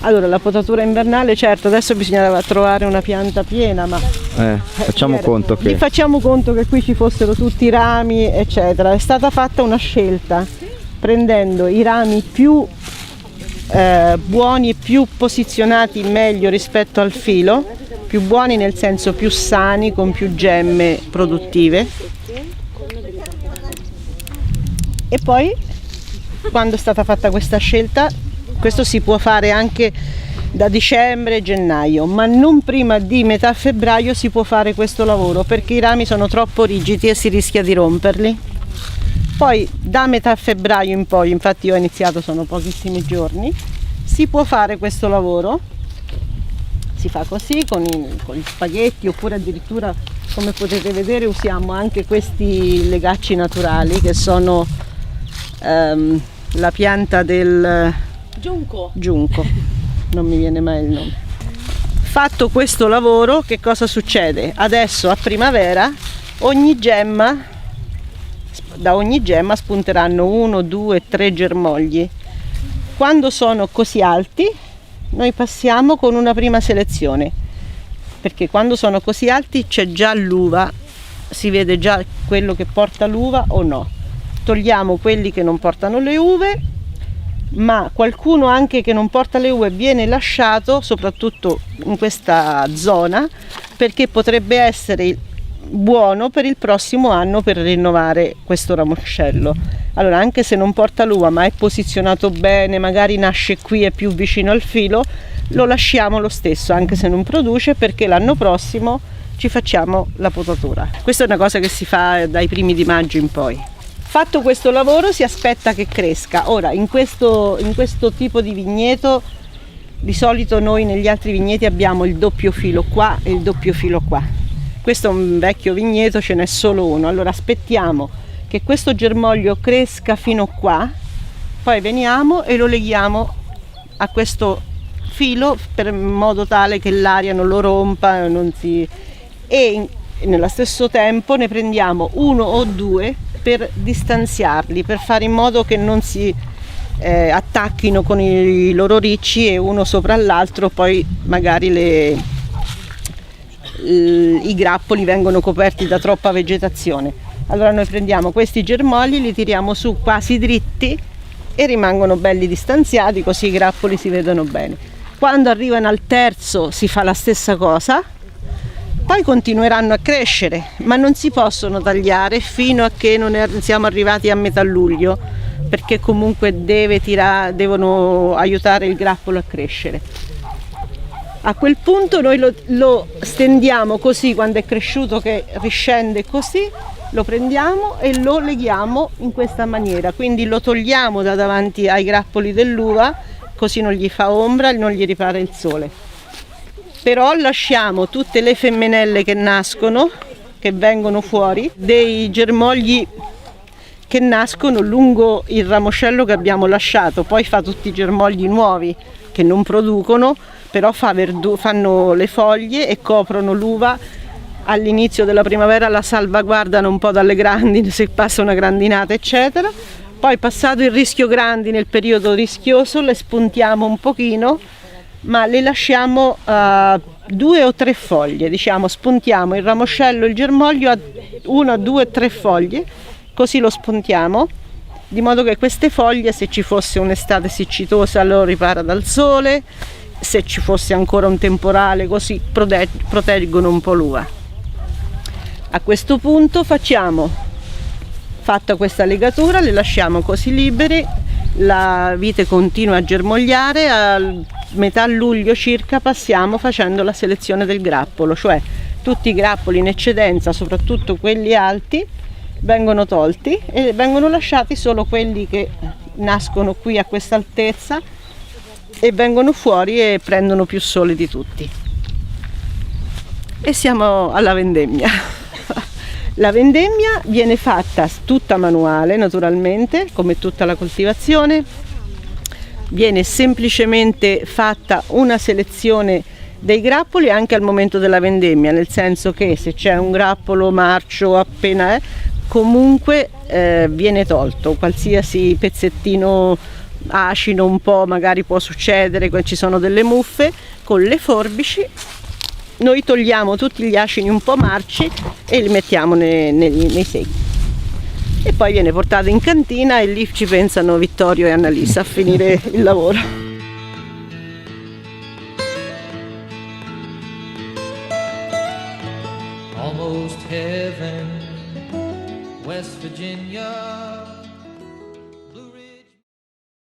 Allora, la potatura invernale, certo, adesso bisognava trovare una pianta piena, ma facciamo conto che... Facciamo conto che qui ci fossero tutti i rami, eccetera. È stata fatta una scelta, prendendo i rami più buoni e più posizionati meglio rispetto al filo, più buoni nel senso più sani, con più gemme produttive. E poi, quando è stata fatta questa scelta, questo si può fare anche da dicembre, gennaio, ma non prima di metà febbraio si può fare questo lavoro, perché i rami sono troppo rigidi e si rischia di romperli. Poi da metà febbraio in poi, infatti io ho iniziato, sono pochissimi giorni, si può fare questo lavoro, si fa così con gli spaghetti, oppure addirittura, come potete vedere, usiamo anche questi legacci naturali che sono la pianta del giunco, non mi viene mai il nome. Fatto questo lavoro, che cosa succede? Adesso a primavera da ogni gemma spunteranno 1, 2, 3 germogli. Quando sono così alti noi passiamo con una prima selezione, perché quando sono così alti c'è già l'uva, si vede già quello che porta l'uva o no. Togliamo quelli che non portano le uve, ma qualcuno anche che non porta le uve viene lasciato soprattutto in questa zona, perché potrebbe essere buono per il prossimo anno per rinnovare questo ramoscello. Allora, anche se non porta l'uva ma è posizionato bene, magari nasce qui, è più vicino al filo, lo lasciamo lo stesso anche se non produce, perché l'anno prossimo ci facciamo la potatura. Questa è una cosa che si fa dai primi di maggio in poi. Fatto questo lavoro si aspetta che cresca. Ora, in questo tipo di vigneto, di solito noi negli altri vigneti abbiamo il doppio filo qua e il doppio filo qua. Questo è un vecchio vigneto, ce n'è solo uno. Allora aspettiamo che questo germoglio cresca fino qua, poi veniamo e lo leghiamo a questo filo per modo tale che l'aria non lo rompa, e nello stesso tempo ne prendiamo uno o due per distanziarli, per fare in modo che non si attacchino con i loro ricci e uno sopra l'altro, poi magari i grappoli vengono coperti da troppa vegetazione. Allora noi prendiamo questi germogli, li tiriamo su quasi dritti e rimangono belli distanziati, così i grappoli si vedono bene. Quando arrivano al terzo si fa la stessa cosa, poi continueranno a crescere, ma non si possono tagliare fino a che non siamo arrivati a metà luglio, perché comunque devono aiutare il grappolo a crescere. A quel punto noi lo stendiamo così, quando è cresciuto che riscende così, lo prendiamo e lo leghiamo in questa maniera, quindi lo togliamo da davanti ai grappoli dell'uva, così non gli fa ombra e non gli ripara il sole. Però lasciamo tutte le femminelle che nascono, che vengono fuori, dei germogli che nascono lungo il ramoscello che abbiamo lasciato, poi fa tutti i germogli nuovi che non producono, però fanno le foglie e coprono l'uva. All'inizio della primavera la salvaguardano un po' dalle grandine, se passa una grandinata eccetera, poi passato il rischio grandine, il periodo rischioso, le spuntiamo un pochino, ma le lasciamo 2 o 3 foglie, diciamo, spuntiamo il ramoscello, il germoglio a 1, 2, 3 foglie, così lo spuntiamo, di modo che queste foglie, se ci fosse un'estate siccitosa, lo ripara dal sole, se ci fosse ancora un temporale, così proteggono un po' l'uva. A questo punto fatta questa legatura, le lasciamo così libere, la vite continua a germogliare, a metà luglio circa passiamo facendo la selezione del grappolo, cioè tutti i grappoli in eccedenza, soprattutto quelli alti, vengono tolti e vengono lasciati solo quelli che nascono qui a questa altezza e vengono fuori e prendono più sole di tutti. E siamo alla vendemmia. La vendemmia viene fatta tutta manuale, naturalmente, come tutta la coltivazione. Viene semplicemente fatta una selezione dei grappoli anche al momento della vendemmia, nel senso che se c'è un grappolo marcio appena comunque viene tolto, qualsiasi pezzettino acino un po', magari può succedere, ci sono delle muffe, con le forbici noi togliamo tutti gli acini un po' marci e li mettiamo nei secchi. E poi viene portato in cantina e lì ci pensano Vittorio e Annalisa a finire il lavoro. Almost heaven, West Virginia.